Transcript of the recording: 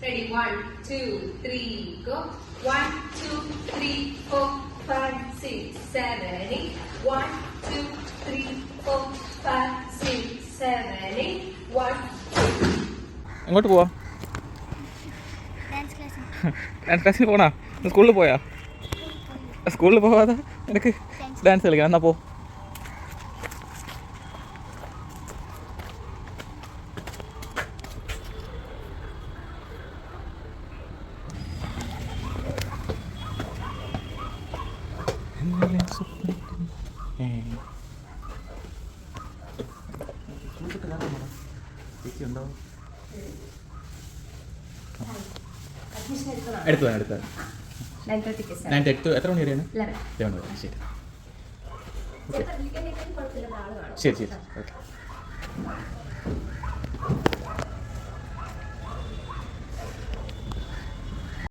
Ready? 1, 2, 3, go. 1, 2, 3, 4, 5, 6, 7, 8. 1, 2, 3, 4, 5, 6, 7, 8. 1, 2. എങ്ങോട്ട് പോവാ? Dance ക്ലാസ്സിൽ പോണാ? സ്കൂളിൽ പോയാ? സ്കൂളിൽ പോവാതെ എനിക്ക് ഡാൻസ് കളിക്കണം. എന്നാ പോ. എടുത്തു 9 എത്ര മണി വരെയാണ്? 11 വരെ. ശരി ശരി ശരി ഓക്കെ.